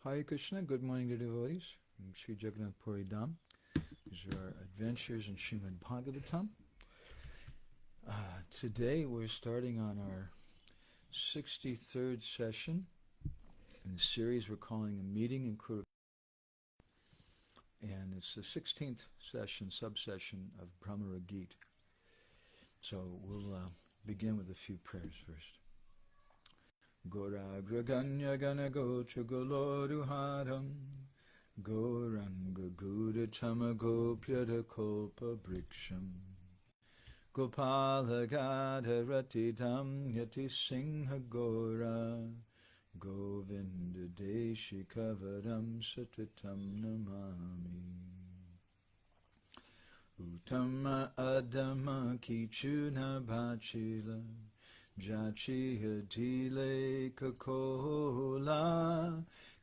Hare Krishna, good morning to devotees. I'm Sri Jagannath Puri Dham. These are our adventures in Srimad Bhagavatam. Today we're starting on our 63rd session in the series we're calling A Meeting in Kurukshetra. And it's the 16th session, subsession of Bhramara-gita. So we'll begin with a few prayers first. Gauragraganya gana gocha goloruharam Gauranga gudachama gopyada kolpa briksham Gopala gada ratidam yati singha gora Govinda deshikavaram satatam namami Uttama adama kichuna bhachila Jachiya dile kakola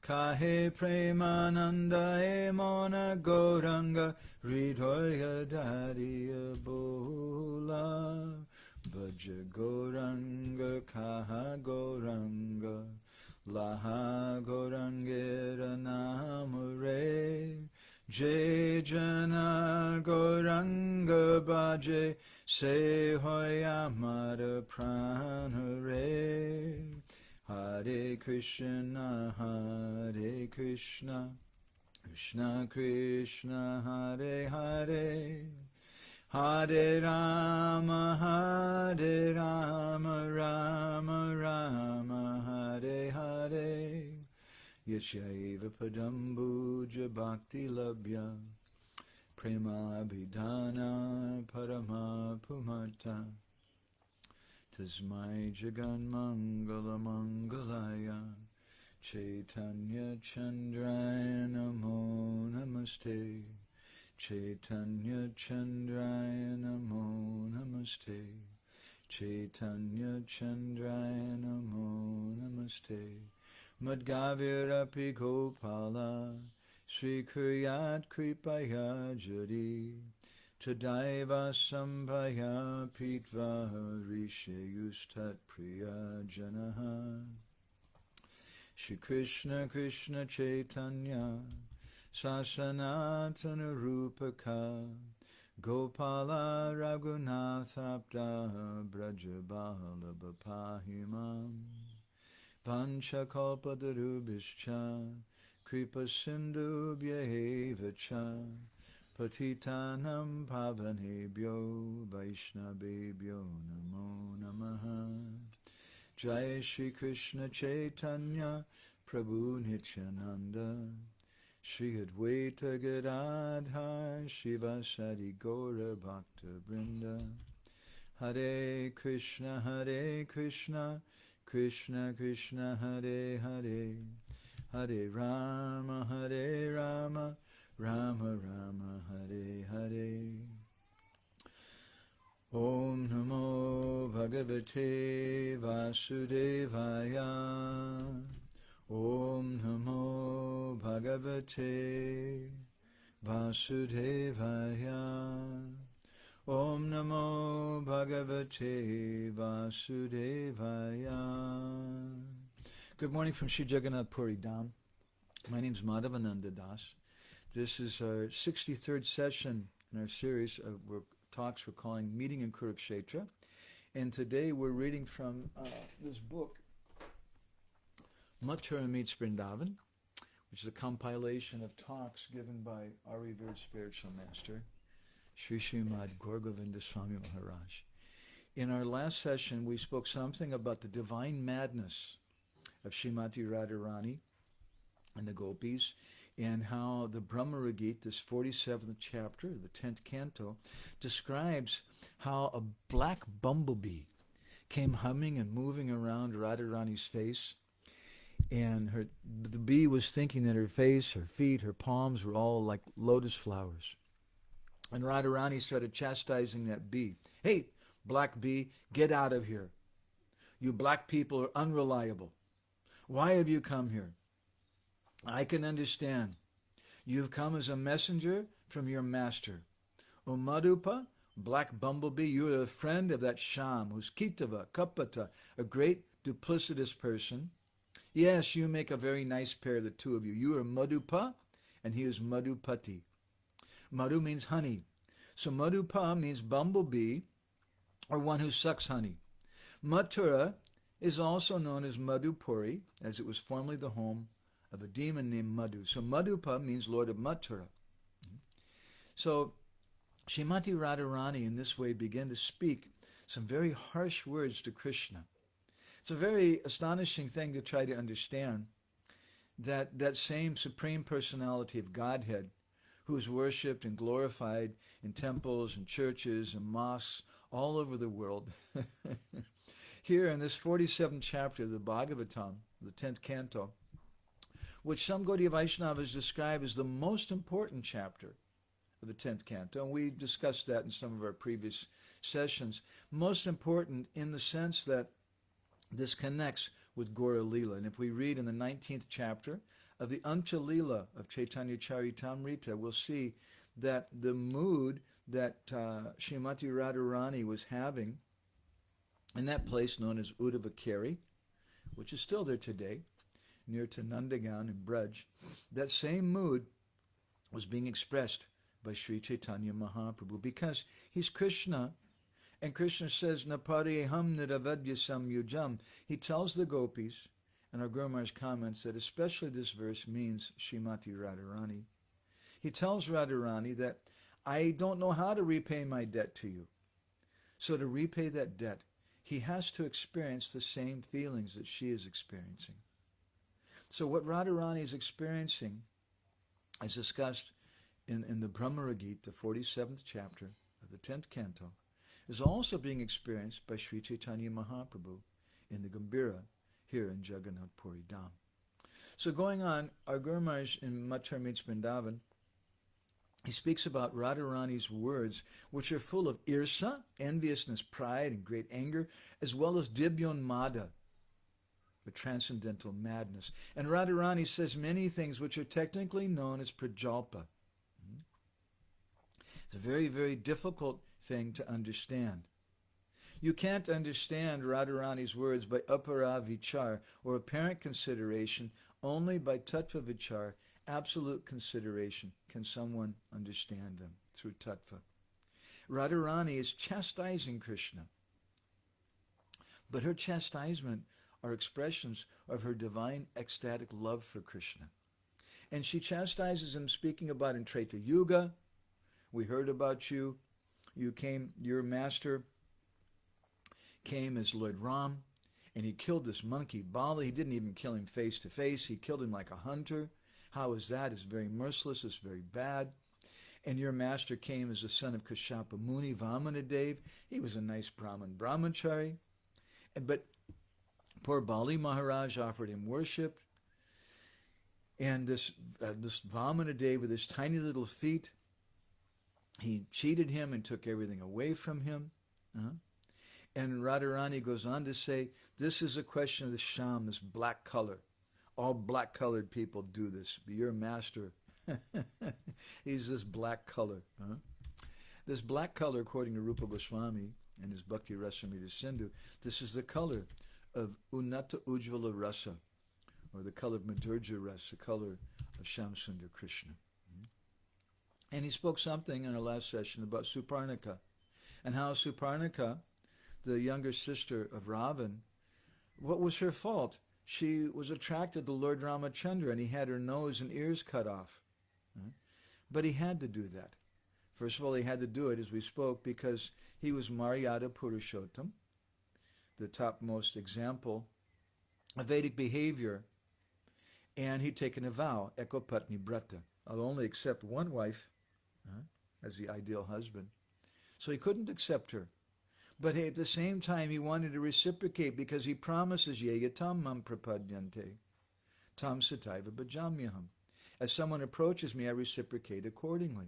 Kahe premananda emona goranga Ridhoya dadiya bola Bhaja goranga kaha goranga Laha gorangera namure Jai Jana Goranga Bhaje Se Hoyamara Pranare Hare Krishna Krishna Krishna Hare Hare Hare Rama Rama Rama Hare Hare Yashaiva Padambuja Bhakti Labhya Prema Abhidhana Parama Pumata Tasmai Jagan Mangala Mangalaya Chaitanya Chandraya Namo Namaste Chaitanya Chandraya Namo Namaste Chaitanya Chandraya Namo Namaste Madgavirapi Gopala Sri Kuryat Kripaya Jari Tadaiva Sambhaya Pitva Rishe Yustat Priya Janaha Shri Krishna Krishna Chaitanya Sasanatana Rupaka Gopala Raghunathabda Brajabala Bapahimam Panchakalpatarubhischa Kripa Sindhubhya cha Patitanam Pavanebhyo Vaishnavebhyo Namo Namaha Jai Shri Krishna Chaitanya Prabhu Nityananda Shri Advaita Gadadhar Shivasadi Gaura Bhakta Vrinda Hare Krishna Krishna Krishna Hare Hare Hare Rama Rama Rama Hare Hare Om Namo Bhagavate Vasudevaya Om Namo Bhagavate Vasudevaya Om Namo Bhagavate Vasudevaya. Good morning from Sri Jagannath Puri Dham. My name is Madhavananda Das. This is our 63rd session in our series of talks we're calling Meeting in Kurukshetra. And today we're reading from this book, Mathura Meets Vrindavan, which is a compilation of talks given by our revered spiritual master, Srimad Gour Govinda Swami Maharaj. In our last session, we spoke something about the divine madness of Srimati Radharani and the gopis, and how the Bhramara-gita, this 47th chapter, the 10th canto, describes how a black bumblebee came humming and moving around Radharani's face, and the bee was thinking that her face, her feet, her palms were all like lotus flowers. And Radharani started chastising that bee. Hey, black bee, get out of here. You black people are unreliable. Why have you come here? I can understand. You've come as a messenger from your master. Umadupa, black bumblebee, you're a friend of that Sham, who's Kitava, Kapata, a great duplicitous person. Yes, you make a very nice pair, the two of you. You are Madhupa, and he is Madhupati. Madhu means honey. So Madhupa means bumblebee, or one who sucks honey. Mathura is also known as Madhupuri, as it was formerly the home of a demon named Madhu. So Madhupa means Lord of Mathura. So Srimati Radharani in this way began to speak some very harsh words to Krishna. It's a very astonishing thing to try to understand that that same Supreme Personality of Godhead, who is worshipped and glorified in temples and churches and mosques all over the world, here in this 47th chapter of the Bhagavatam, the 10th canto, which some Gaudiya Vaishnavas describe as the most important chapter of the 10th canto, and we discussed that in some of our previous sessions. Most important in the sense that this connects with Gour Leela. And if we read in the 19th chapter of the Antya Leela of Chaitanya Charitamrita, we'll see that the mood that Srimati Radharani was having in that place known as Udavakeri, which is still there today, near to Nandagan and Braj, that same mood was being expressed by Sri Chaitanya Mahaprabhu, because he's Krishna, and Krishna says, Napariham niravadyasam yujam. He tells the gopis, and our Guru Maharaj comments that especially this verse means Srimati Radharani. He tells Radharani that I don't know how to repay my debt to you. So to repay that debt, he has to experience the same feelings that she is experiencing. So what Radharani is experiencing, as discussed in the Bhramara-gita, the 47th chapter of the 10th canto, is also being experienced by Sri Chaitanya Mahaprabhu in the Gambhira here in Jagannath Puri Dham. So going on, our Guru Maharaj in Mathura Meets Vrindavan, he speaks about Radharani's words, which are full of irsa, enviousness, pride, and great anger, as well as dibyon mada, the transcendental madness. And Radharani says many things which are technically known as prajalpa. It's a very, very difficult thing to understand. You can't understand Radharani's words by apara vichar, or apparent consideration. Only by tattva vichar, absolute consideration, can someone understand them through tattva. Radharani is chastising Krishna, but her chastisement are expressions of her divine ecstatic love for Krishna. And she chastises him, speaking about in Treta Yuga, we heard about you. Your master came as Lord Ram, and he killed this monkey Bali. He didn't even kill him face to face. He killed him like a hunter. How is that? It's very merciless. It's very bad. And your master came as the son of Kashyapa Muni, Vamanadev. He was a nice Brahman brahmachari. But poor Bali Maharaj offered him worship. And this Vamanadev with his tiny little feet, he cheated him and took everything away from him. And Radharani goes on to say, this is a question of the sham, this black color. All black-colored people do this. But your master, he's this black color. This black color, according to Rupa Goswami and his Bhakti Rasamrita Sindhu, this is the color of Unnata Ujjvala Rasa, or the color of Madhurja Rasa, the color of Shamsundar Krishna. And he spoke something in our last session about Suparnika, and how Suparnika, the younger sister of Ravan, what was her fault? She was attracted to Lord Ramachandra, and he had her nose and ears cut off. But he had to do that. First of all, he had to do it, as we spoke, because he was Maryada Purushottam, the topmost example of Vedic behavior, and he'd taken a vow, Ekopatni Brata. I'll only accept one wife as the ideal husband. So he couldn't accept her. But at the same time, he wanted to reciprocate, because he promises, Yeyatam mam prapadyante, tam sataiva bhajamyaham. As someone approaches me, I reciprocate accordingly.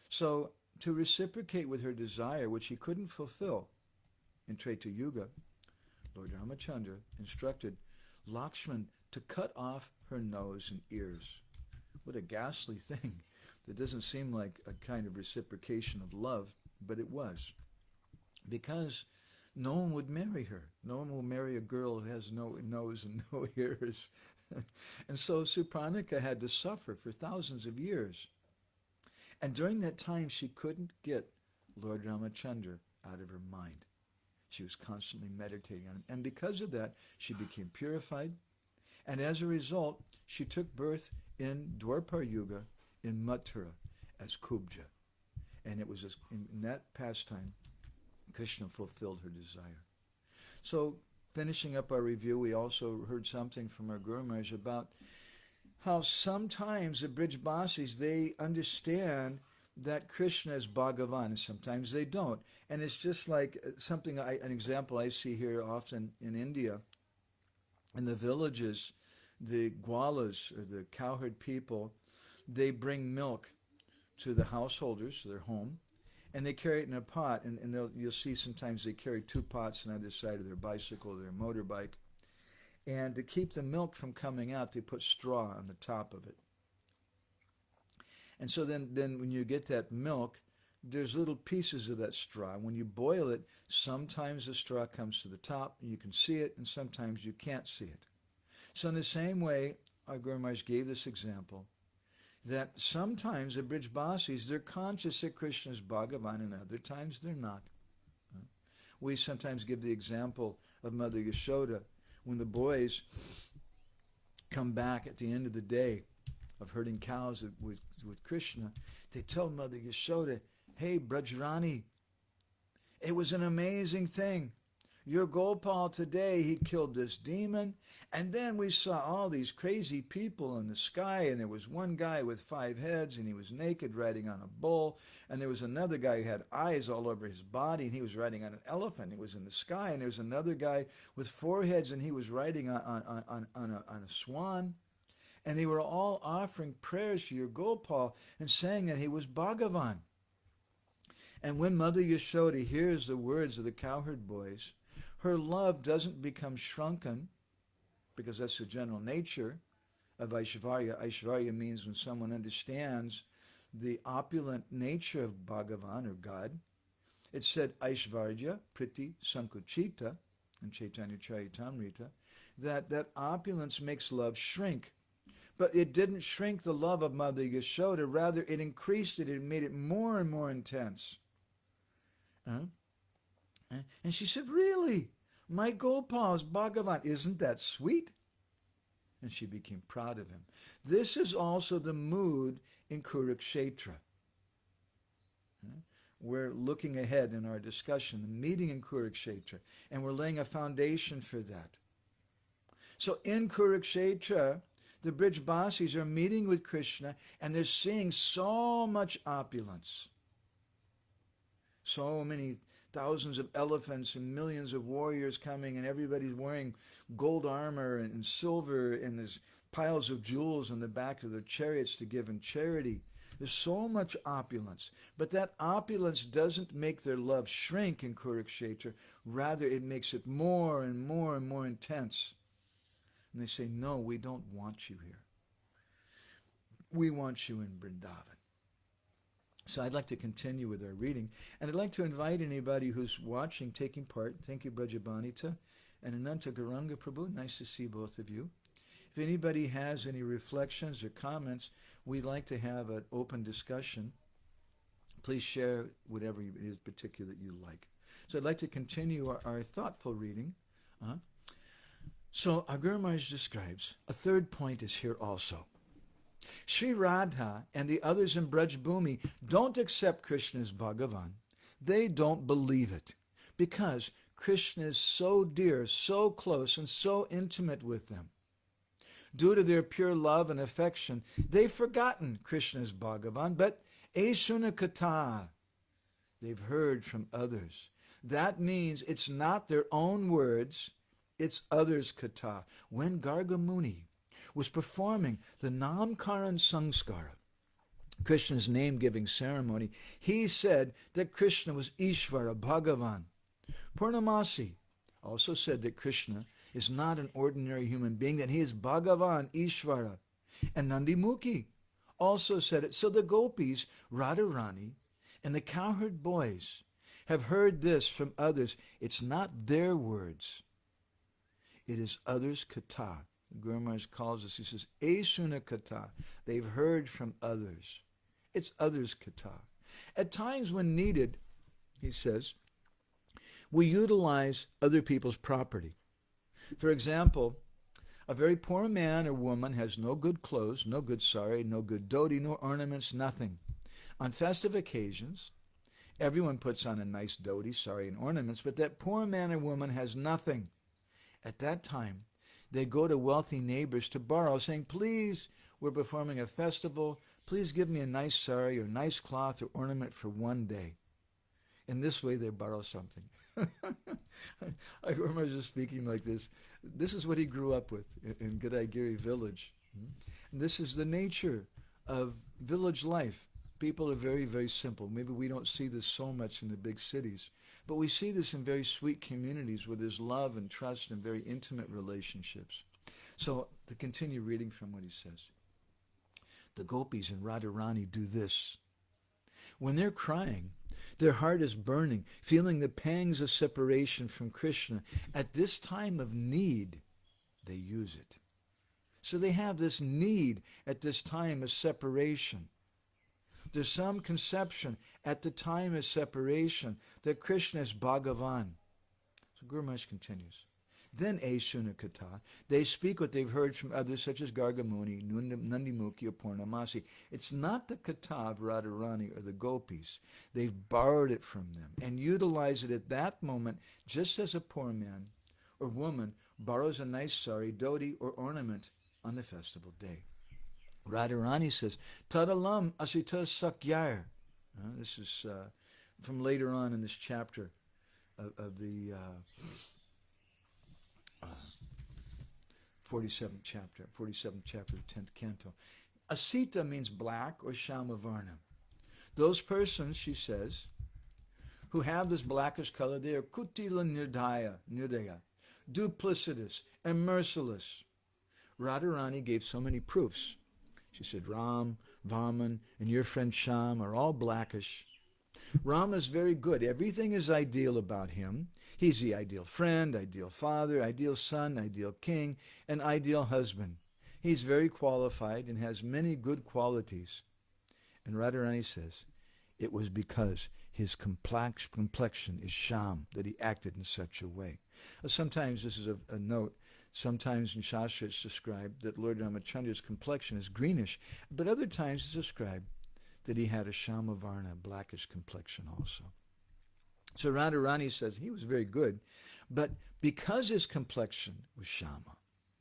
So to reciprocate with her desire, which he couldn't fulfill in Treta Yuga, Lord Ramachandra instructed Lakshman to cut off her nose and ears. What a ghastly thing. That doesn't seem like a kind of reciprocation of love, but it was. Because no one would marry her. No one will marry a girl who has no nose and no ears. And so Suparnika had to suffer for thousands of years. And during that time, she couldn't get Lord Ramachandra out of her mind. She was constantly meditating on him. And because of that, she became purified. And as a result, she took birth in Dwapara Yuga in Mathura as Kubja. And it was in that pastime, Krishna fulfilled her desire. So, finishing up our review, we also heard something from our Guru Maharaj about how sometimes the Brijbasis, they understand that Krishna is Bhagavan, and sometimes they don't. And it's just like an example I see here often in India. In the villages, the gwalas, or the cowherd people, they bring milk to the householders, to their home, and they carry it in a pot, and you'll see sometimes they carry 2 pots on either side of their bicycle or their motorbike. And to keep the milk from coming out, they put straw on the top of it. And so then when you get that milk, there's little pieces of that straw. When you boil it, sometimes the straw comes to the top, and you can see it, and sometimes you can't see it. So in the same way, our Guru Maharaj gave this example, that sometimes the Brijbasis, they're conscious that Krishna is Bhagavan, and other times they're not. We sometimes give the example of Mother Yashoda, when the boys come back at the end of the day of herding cows with Krishna, they tell Mother Yashoda, "Hey, Brajrani, it was an amazing thing. Your Gopal today, he killed this demon, and then we saw all these crazy people in the sky, and there was one guy with 5 heads, and he was naked riding on a bull, and there was another guy who had eyes all over his body, and he was riding on an elephant. He was in the sky, and there was another guy with 4 heads, and he was riding on a swan, and they were all offering prayers to your Gopal and saying that he was Bhagavan." And when Mother Yashoda hears the words of the cowherd boys, her love doesn't become shrunken, because that's the general nature of Aishvarya. Aishvarya means when someone understands the opulent nature of Bhagavan, or God. It said Aishvarya, Priti, Sankuchita, in Chaitanya Charitamrita, that opulence makes love shrink. But it didn't shrink the love of Mother Yashoda, rather it increased it, it made it more and more intense. And she said, "Really? My Gopal is Bhagavan. Isn't that sweet?" And she became proud of him. This is also the mood in Kurukshetra. We're looking ahead in our discussion, the meeting in Kurukshetra, and we're laying a foundation for that. So in Kurukshetra, the Brijbasis are meeting with Krishna, and they're seeing so much opulence. So many thousands of elephants and millions of warriors coming, and everybody's wearing gold armor and silver, and there's piles of jewels on the back of their chariots to give in charity. There's so much opulence. But that opulence doesn't make their love shrink in Kurukshetra. Rather, it makes it more and more and more intense. And they say, "No, we don't want you here. We want you in Vrindavan." So I'd like to continue with our reading, and I'd like to invite anybody who's watching, taking part. Thank you, Brajabanita and Ananta Garanga Prabhu. Nice to see both of you. If anybody has any reflections or comments, we'd like to have an open discussion. Please share whatever it is particular that you like. So I'd like to continue our thoughtful reading. So our Guru Maharaj describes, a third point is here also. Sri Radha and the others in Braj Bhumi don't accept Krishna as Bhagavan. They don't believe it, because Krishna is so dear, so close, and so intimate with them. Due to their pure love and affection, they've forgotten Krishna as Bhagavan, but Esuna Kata, they've heard from others. That means it's not their own words, it's others' Kata. When Garga Muni was performing the Namkaran Sanskara, Krishna's name-giving ceremony, he said that Krishna was Ishvara, Bhagavan. Purnamasi also said that Krishna is not an ordinary human being, that he is Bhagavan, Ishvara. And Nandimukhi also said it. So the gopis, Radharani, and the cowherd boys have heard this from others. It's not their words. It is others' kata. Guru Maharaj calls us, he says, Esuna kata. They've heard from others. It's others' kata. At times when needed, he says, we utilize other people's property. For example, a very poor man or woman has no good clothes, no good sari, no good dhoti, no ornaments, nothing. On festive occasions, everyone puts on a nice dhoti, sari, and ornaments, but that poor man or woman has nothing. At that time, they go to wealthy neighbors to borrow, saying, please, we're performing a festival. Please give me a nice sari or nice cloth or ornament for one day. In this way, they borrow something. I remember just speaking like this. This is what he grew up with in Gadaigiri village. And this is the nature of village life. People are very, very simple. Maybe we don't see this so much in the big cities, but we see this in very sweet communities where there's love and trust and very intimate relationships. So to continue reading from what he says, the gopis and Radharani do this. When they're crying, their heart is burning, feeling the pangs of separation from Krishna. At this time of need, they use it. So they have this need at this time of separation. There's some conception at the time of separation that Krishna is Bhagavan. So Guru Maharaj continues. Then Esuna Kata, they speak what they've heard from others such as Gargamuni, Nandimukhi, or Purnamasi. It's not the Kata of Radharani or the gopis. They've borrowed it from them and utilize it at that moment, just as a poor man or woman borrows a nice sari, dhoti, or ornament on the festival day. Radharani says, Tadalam asita sakyar. This is from later on in this chapter of the 47th chapter of the 10th canto. Asita means black or Shamavarna. Those persons, she says, who have this blackish color, they are kutila nirdaya, duplicitous and merciless. Radharani gave so many proofs. She said, Ram, Vaman, and your friend Sham are all blackish. Ram is very good. Everything is ideal about him. He's the ideal friend, ideal father, ideal son, ideal king, and ideal husband. He's very qualified and has many good qualities. And Radharani says, it was because his complexion is Sham that he acted in such a way. Sometimes, this is a note, sometimes in Shastra it's described that Lord Ramachandra's complexion is greenish, but other times it's described that he had a Shamavarna, blackish complexion also. So Radharani says he was very good, but because his complexion was Shama,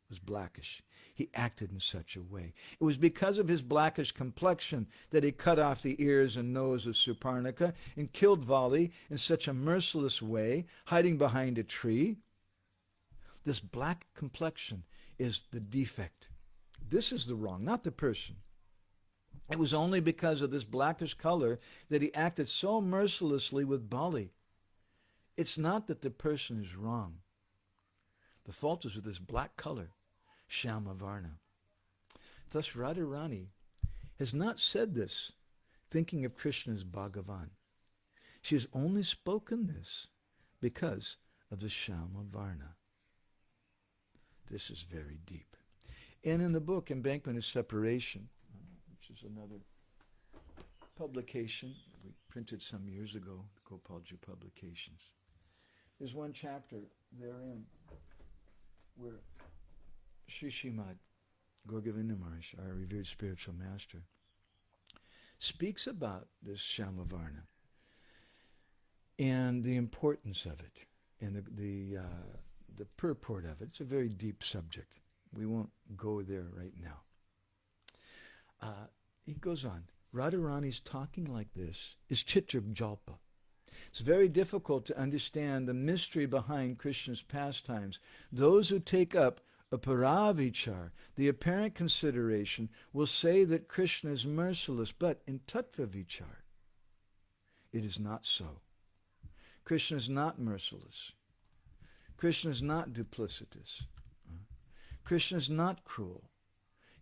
was blackish, he acted in such a way. It was because of his blackish complexion that he cut off the ears and nose of Suparnika and killed Vali in such a merciless way, hiding behind a tree. This black complexion is the defect. This is the wrong, not the person. It was only because of this blackish color that he acted so mercilessly with Bali. It's not that the person is wrong. The fault is with this black color, Shamavarna. Thus Radharani has not said this thinking of Krishna as Bhagavan. She has only spoken this because of the Shamavarna. This is very deep. And in the book, Embankment of Separation, which is another publication we printed some years ago, the Gopalji Publications, there's one chapter therein where Srimad Govinda Maharaj, our revered spiritual master, speaks about this Shamavarna and the importance of it and the purport of it. It's a very deep subject. We won't go there right now. He goes on. Radharani's talking like this is Chitra Jalpa. It's very difficult to understand the mystery behind Krishna's pastimes. Those who take up a paravichar, the apparent consideration, will say that Krishna is merciless, but in tattva vichar, it is not so. Krishna is not merciless. Krishna is not duplicitous. Krishna is not cruel.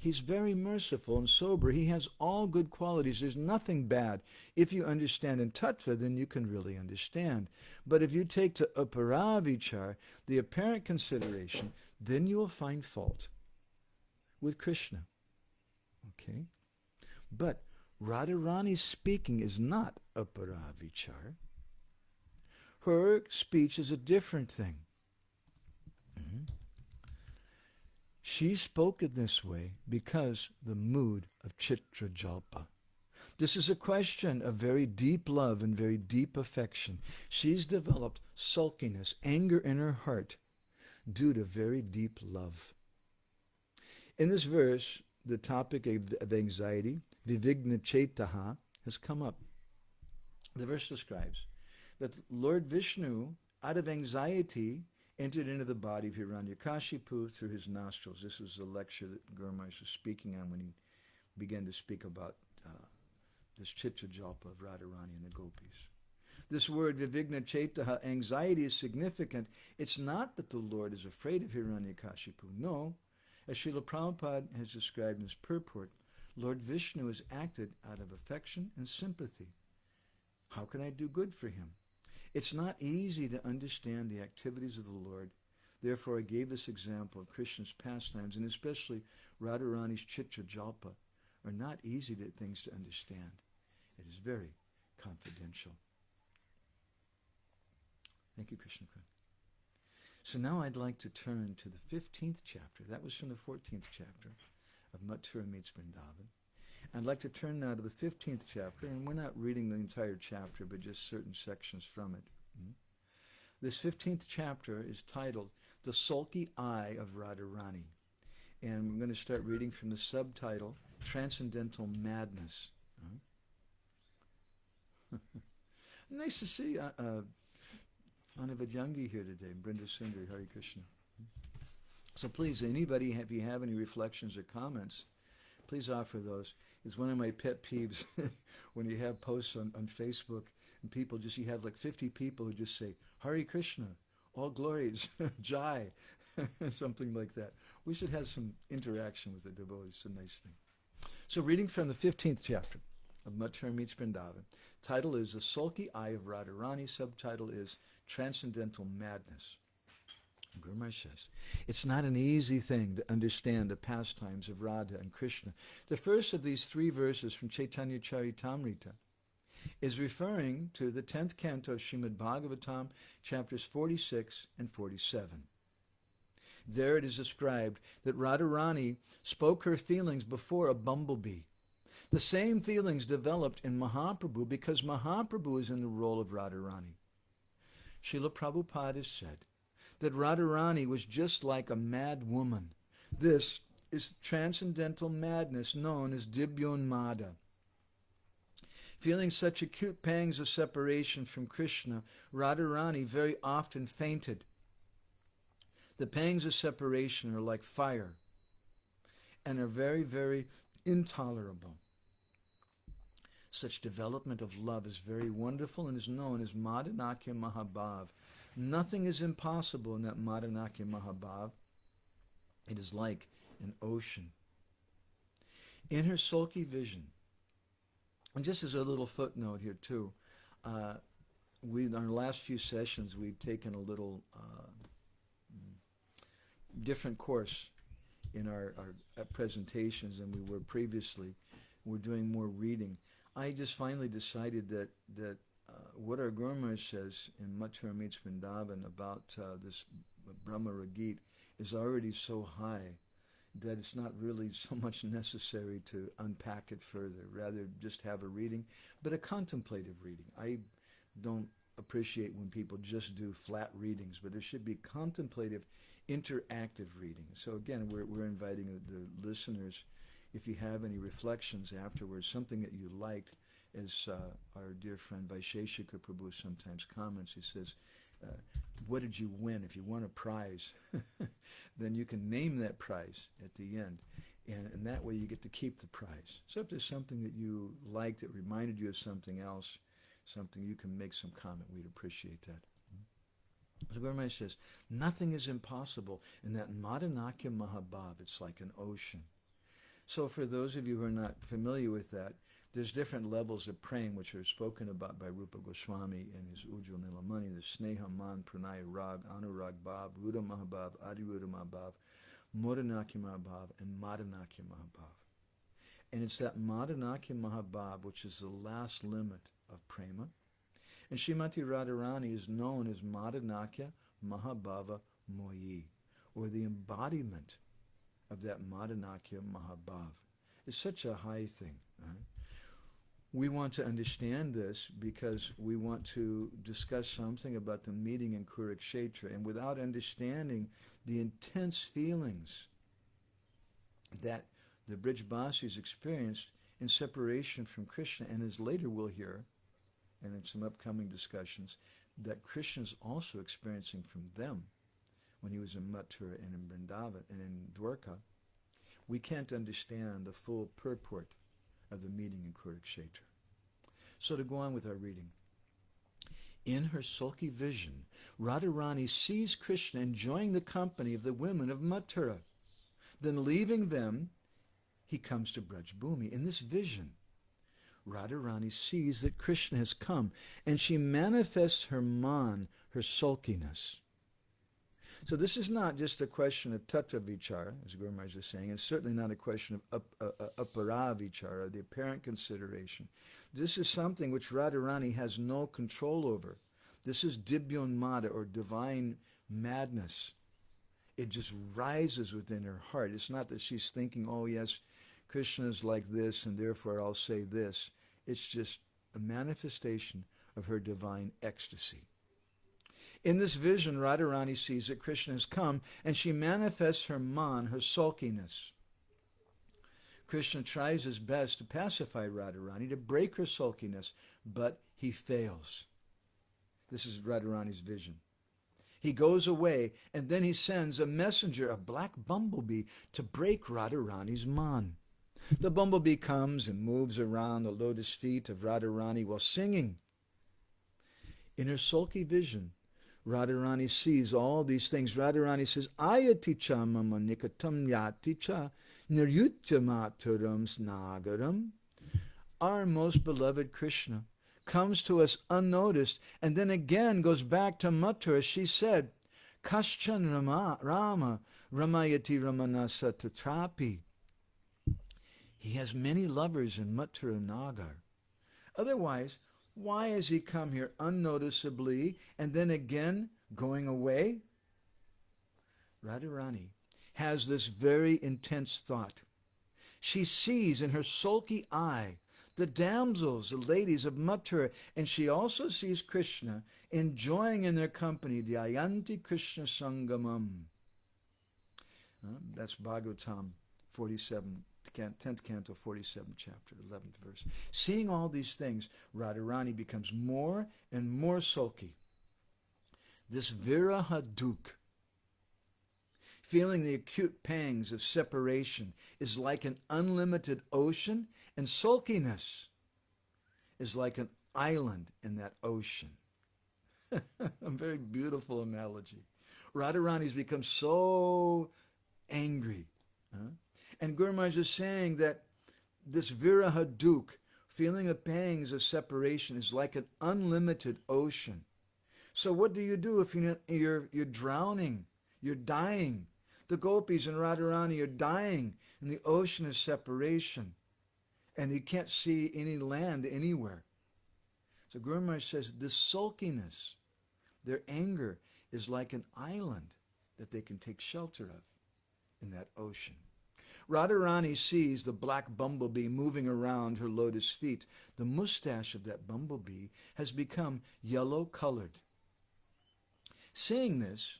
He's very merciful and sober. He has all good qualities. There's nothing bad. If you understand in tattva, then you can really understand. But if you take to aparavichar, the apparent consideration, then you will find fault with Krishna. Okay? But Radharani's speaking is not aparavichar. Her speech is a different thing. She spoke in this way because the mood of Chitra Jalpa. This is a question of very deep love and very deep affection. She's developed sulkiness, anger in her heart due to very deep love. In this verse, the topic of anxiety, vivigna chetaha, has come up. The verse describes that Lord Vishnu, out of anxiety, entered into the body of Hiranyakashipu through his nostrils. This was the lecture that Gour was speaking on when he began to speak about this Chitra Jalpa of Radharani and the gopis. This word, vivigna chetaha, anxiety, is significant. It's not that the Lord is afraid of Hiranyakashipu. No. As Srila Prabhupada has described in his purport, Lord Vishnu has acted out of affection and sympathy. How can I do good for him? It's not easy to understand the activities of the Lord. Therefore, I gave this example of Krishna's pastimes, and especially Radharani's Chitra Jalpa, are not easy things to understand. It is very confidential. Thank you, Krishna. So now I'd like to turn to the 15th chapter. That was from the 14th chapter of Mathura Meets Vrindavan. I'd like to turn now to the 15th chapter, and we're not reading the entire chapter, but just certain sections from it. This 15th chapter is titled The Sulky Eye of Radharani. And we're going to start reading from the subtitle, Transcendental Madness. Nice to see Anavajangi here today, Brinda Sundari, Hare Krishna. So please, anybody, if you have any reflections or comments, please offer those. It's one of my pet peeves when you have posts on Facebook and people just, you have like 50 people who just say, Hare Krishna, all glories, Jai, something like that. We should have some interaction with the devotees. It's a nice thing. So reading from the 15th chapter of Mathura Meets Vrindavan. Title is The Sulky Eye of Radharani. Subtitle is Transcendental Madness. Gour says, it's not an easy thing to understand the pastimes of Radha and Krishna. The first of these 3 verses from Chaitanya Charitamrita is referring to the 10th canto of Srimad Bhagavatam, chapters 46 and 47. There it is described that Radharani spoke her feelings before a bumblebee. The same feelings developed in Mahaprabhu because Mahaprabhu is in the role of Radharani. Srila Prabhupada has said that Radharani was just like a mad woman. This is transcendental madness known as Dibyonmada. Feeling such acute pangs of separation from Krishna, Radharani very often fainted. The pangs of separation are like fire and are very, very intolerable. Such development of love is very wonderful and is known as Madhanakya Mahabhav. Nothing is impossible in that Madhanakya Mahabhav. It is like an ocean. In her sulky vision, and just as a little footnote here too, in our last few sessions we've taken a little different course in our presentations than we were previously. We're doing more reading. I just finally decided that what our Gour says in Mathura Meets Vrindavan about this Bhramara-gita is already so high that it's not really so much necessary to unpack it further. Rather, just have a reading, but a contemplative reading. I don't appreciate when people just do flat readings, but there should be contemplative, interactive reading. So again, we're inviting the listeners, if you have any reflections afterwards, something that you liked, as our dear friend Vaisheshika Prabhu sometimes comments, he says, what did you win? If you won a prize, then you can name that prize at the end. And that way you get to keep the prize. So if there's something that you liked that reminded you of something else, something you can make some comment, we'd appreciate that. So Gour says, nothing is impossible in that Madhanakya Mahabhav. It's like an ocean. So for those of you who are not familiar with that, there's different levels of praying which are spoken about by Rupa Goswami in his Ujjwal Nilamani. There's Sneha, Man, Pranay, Rag, Anurag, Bhav, Ruda Mahabhav, Adiruda Mahabhav, Modanakya Mahabhav, and Madanakya Mahabhav. And it's that Madanakya Mahabhav which is the last limit of prema. And Srimati Radharani is known as Madanakya Mahabhava Moyi, or the embodiment of that Madanakya Mahabhav. It's such a high thing. Right? We want to understand this because we want to discuss something about the meeting in Kurukshetra. And without understanding the intense feelings that the Brijbasis experienced in separation from Krishna, and as later we'll hear, and in some upcoming discussions, that Krishna is also experiencing from them when he was in Mathura and in Vrindavan and in Dwarka, we can't understand the full purport of the meeting in Kurukshetra. So to go on with our reading. In her sulky vision, Radharani sees Krishna enjoying the company of the women of Mathura. Then leaving them, he comes to Braj Bhumi. In this vision, Radharani sees that Krishna has come, and she manifests her man, her sulkiness. So this is not just a question of tattva vichara, as Gour Maharaj is saying. It's certainly not a question of apara vichara, the apparent consideration. This is something which Radharani has no control over. This is dibyonmada, or divine madness. It just rises within her heart. It's not that she's thinking, oh yes, Krishna is like this, and therefore I'll say this. It's just a manifestation of her divine ecstasy. In this vision, Radharani sees that Krishna has come, and she manifests her man, her sulkiness. Krishna tries his best to pacify Radharani, to break her sulkiness, but he fails. This is Radharani's vision. He goes away, and then he sends a messenger, a black bumblebee, to break Radharani's man. The bumblebee comes and moves around the lotus feet of Radharani while singing. In her sulky vision, Radharani sees all these things. Radharani says, Ayati cha mama nikatam yati cha niryutya maturam snagaram. Our most beloved Krishna comes to us unnoticed and then again goes back to Mathura. She said, Kaschan Rama Ramayati Ramanasa Tatrapi. He has many lovers in Mathura Nagar. Otherwise, why has he come here unnoticeably and then again going away? Radharani has this very intense thought. She sees in her sulky eye the damsels, the ladies of Mathura, and she also sees Krishna enjoying in their company the Ayanti Krishna Sangamam. That's Bhagavatam 47, 10th canto, 47th chapter, 11th verse. Seeing all these things, Radharani becomes more and more sulky. This viraha duk, feeling the acute pangs of separation, is like an unlimited ocean, and sulkiness is like an island in that ocean. A very beautiful analogy. Radharani's become so angry. And Gour Maharaj is saying that this viraha duk, feeling the pangs of separation, is like an unlimited ocean. So what do you do if you're drowning, you're dying? The gopis and Radharani are dying in the ocean of separation, and you can't see any land anywhere. So Gour Maharaj says this sulkiness, their anger, is like an island that they can take shelter of in that ocean. Radharani sees the black bumblebee moving around her lotus feet. The mustache of that bumblebee has become yellow-colored. Seeing this,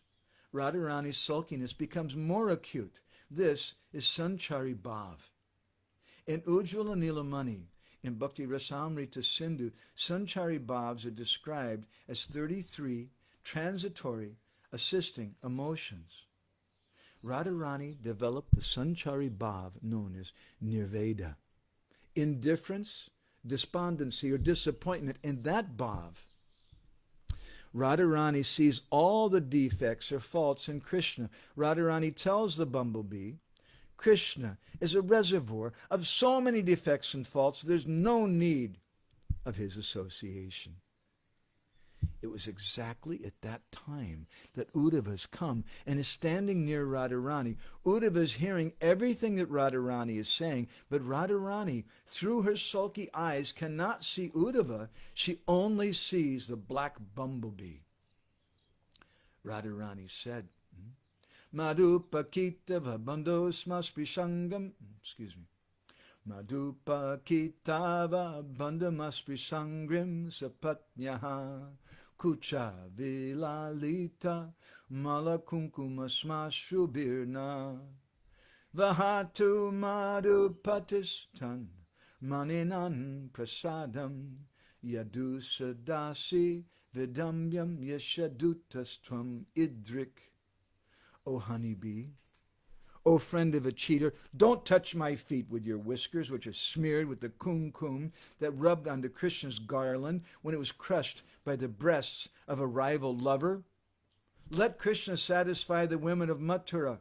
Radharani's sulkiness becomes more acute. This is Sanchari Bhav. In Ujjwala Nilamani, in Bhakti Rasamrita Sindhu, Sanchari Bhavs are described as 33 transitory, assisting emotions. Radharani developed the Sanchari Bhav known as Nirveda. Indifference, despondency, or disappointment in that Bhav. Radharani sees all the defects or faults in Krishna. Radharani tells the bumblebee, Krishna is a reservoir of so many defects and faults, there's no need of his association. It was exactly at that time that Uddhava has come and is standing near Radharani. Uddhava is hearing everything that Radharani is saying, but Radharani, through her sulky eyes, cannot see Uddhava. She only sees the black bumblebee. Radharani said, Madhupakitava bandhosmasprisangam, Madhupakitava bandhamasprisangrim sapatnyaha kucha vilalita malakunkumasmashrubirna vahatu madhupatistan maninan prasadam yadusadasi vidamyam yashadutastvam idrik. O honeybee, O friend of a cheater, don't touch my feet with your whiskers, which are smeared with the kumkum that rubbed onto Krishna's garland when it was crushed by the breasts of a rival lover. Let Krishna satisfy the women of Mathura.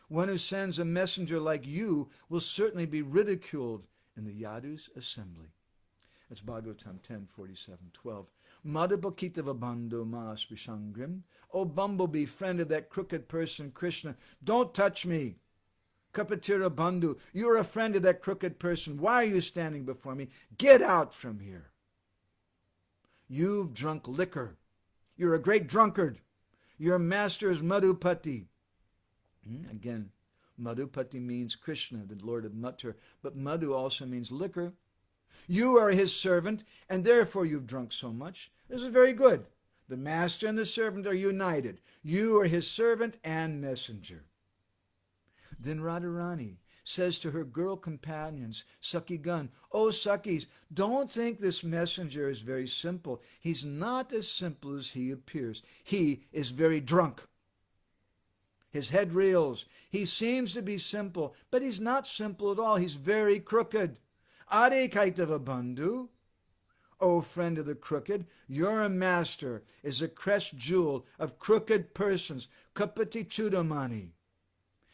One who sends a messenger like you will certainly be ridiculed in the Yadu's assembly. That's Bhagavatam 10:47-12. Madhupakitava bandho mas vishangrim. O bumblebee, friend of that crooked person, Krishna, don't touch me. Kapatira bandhu, you're a friend of that crooked person. Why are you standing before me? Get out from here. You've drunk liquor. You're a great drunkard. Your master is Madhupati. Again, Madhupati means Krishna, the Lord of Mathura, but Madhu also means liquor. You are his servant, and therefore you've drunk so much. This is very good. The master and the servant are united. You are his servant and messenger. Then Radharani says to her girl companions, Sakhigan, O Sakhis, don't think this messenger is very simple. He's not as simple as he appears. He is very drunk. His head reels. He seems to be simple, but he's not simple at all. He's very crooked. Ade Kaitava Bandhu, O friend of the crooked, your master is a crest jewel of crooked persons, Kapati Chudamani.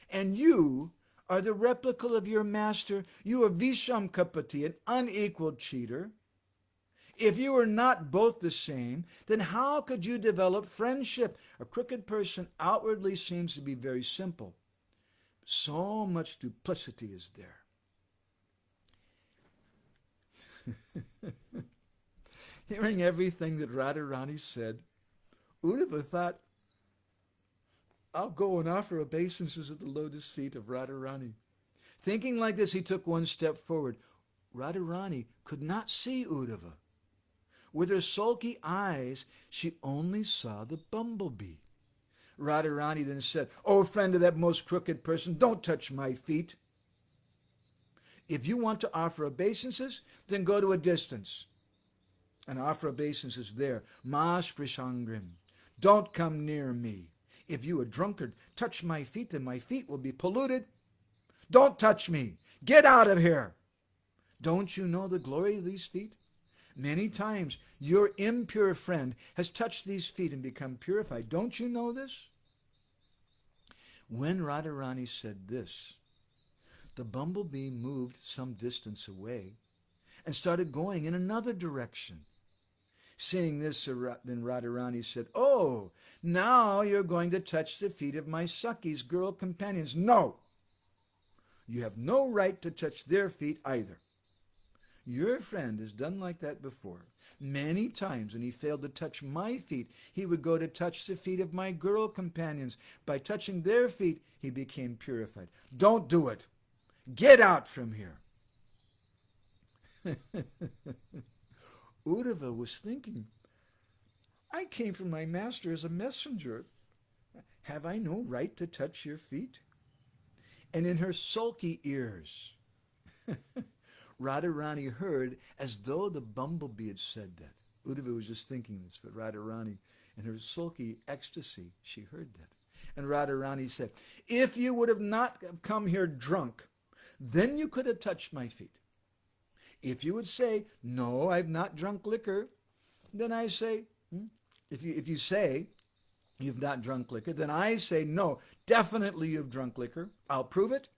And you are the replica of your master. You are Visham Kapati, an unequaled cheater. If you are not both the same, then how could you develop friendship? A crooked person outwardly seems to be very simple. So much duplicity is there. Hearing everything that Radharani said, Uddhava thought, I'll go and offer obeisances at the lotus feet of Radharani. Thinking like this, he took one step forward. Radharani could not see Uddhava. With her sulky eyes, she only saw the bumblebee. Radharani then said, O friend of that most crooked person, don't touch my feet. If you want to offer obeisances, then go to a distance and offer obeisances there. Mas prishangrim. Don't come near me. If you, a drunkard, touch my feet, then my feet will be polluted. Don't touch me. Get out of here. Don't you know the glory of these feet? Many times your impure friend has touched these feet and become purified. Don't you know this? When Radharani said this, the bumblebee moved some distance away and started going in another direction. Seeing this, then Radharani said, Oh, now you're going to touch the feet of my Sakhis, girl companions. No! You have no right to touch their feet either. Your friend has done like that before. Many times when he failed to touch my feet, he would go to touch the feet of my girl companions. By touching their feet, he became purified. Don't do it. Get out from here. Uddhava was thinking, I came from my master as a messenger. Have I no right to touch your feet? And in her sulky ears, Radharani heard as though the bumblebee had said that. Uddhava was just thinking this, but Radharani, in her sulky ecstasy, she heard that. And Radharani said, if you would have not come here drunk, then you could have touched my feet. If you would say, no, I've not drunk liquor, then I say, if you say you've not drunk liquor, then I say, no, definitely you've drunk liquor. I'll prove it.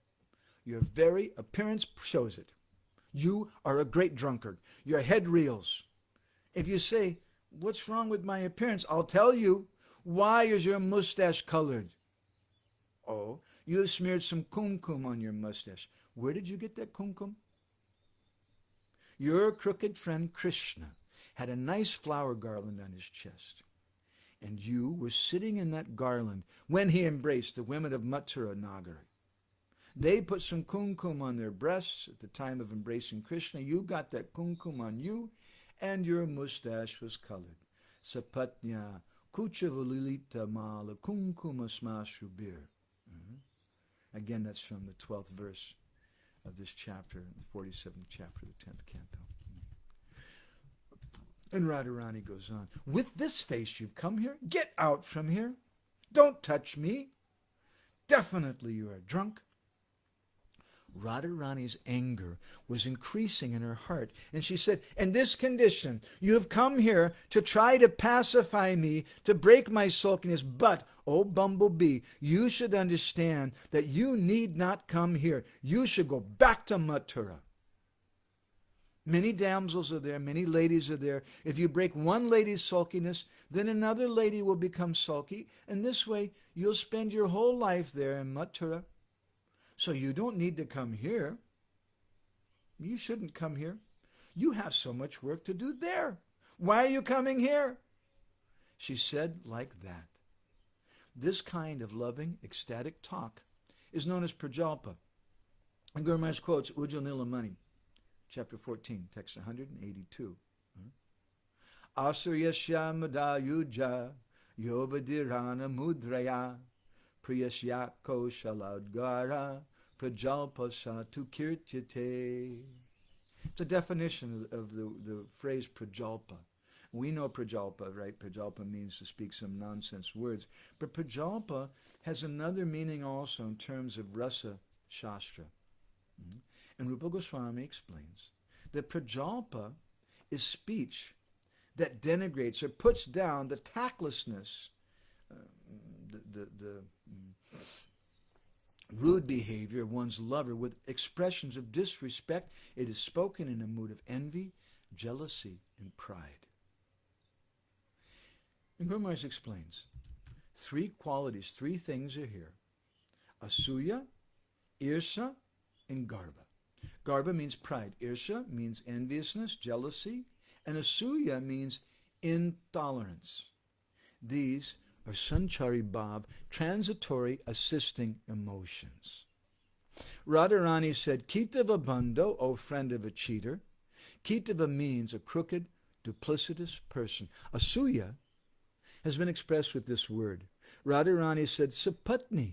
Your very appearance shows it. You are a great drunkard. Your head reels. If you say, what's wrong with my appearance? I'll tell you. Why is your mustache colored? Oh, you have smeared some kumkum on your mustache. Where did you get that kumkum? Your crooked friend Krishna had a nice flower garland on his chest. And you were sitting in that garland when he embraced the women of Mathura Nagari. They put some kumkum on their breasts at the time of embracing Krishna. You got that kumkum on you, and your mustache was colored. Sapatnya kuchavalilita mala kumkuma smashubir. Again, that's from the 12th verse of this chapter, the 47th chapter of the 10th canto. And Radharani goes on, with this face you've come here? Get out from here. Don't touch me. Definitely you are drunk. Radharani's anger was increasing in her heart, and she said, in this condition, you have come here to try to pacify me, to break my sulkiness, but, oh bumblebee, you should understand that you need not come here. You should go back to Mathura. Many damsels are there, many ladies are there. If you break one lady's sulkiness, then another lady will become sulky, and this way you'll spend your whole life there in Mathura. So you don't need to come here. You shouldn't come here. You have so much work to do there. Why are you coming here? She said like that. This kind of loving, ecstatic talk is known as prajalpa. And Gour Maharaj quotes Ujjwal Nilamani, chapter 14, text 182. Asuryasya madayuja yovadirana mudraya priyasya koshaladgara prajalpasatu kirtyate. It's a definition of the phrase prajalpa. We know prajalpa, right? Prajalpa means to speak some nonsense words. But prajalpa has another meaning also in terms of rasa shastra. And Rupa Goswami explains that prajalpa is speech that denigrates or puts down the tactlessness, the rude behavior of one's lover with expressions of disrespect. It is spoken in a mood of envy, jealousy, and pride. And Gour Maharaj explains, three qualities, three things are here. Asuya, Irsa, and Garba. Garba means pride. Irsa means enviousness, jealousy. And Asuya means intolerance. These are sanchari bhav, transitory assisting emotions. Radharani said, Kitava bando, O friend of a cheater. Kitava means a crooked, duplicitous person. Asuya has been expressed with this word. Radharani said, sapatni,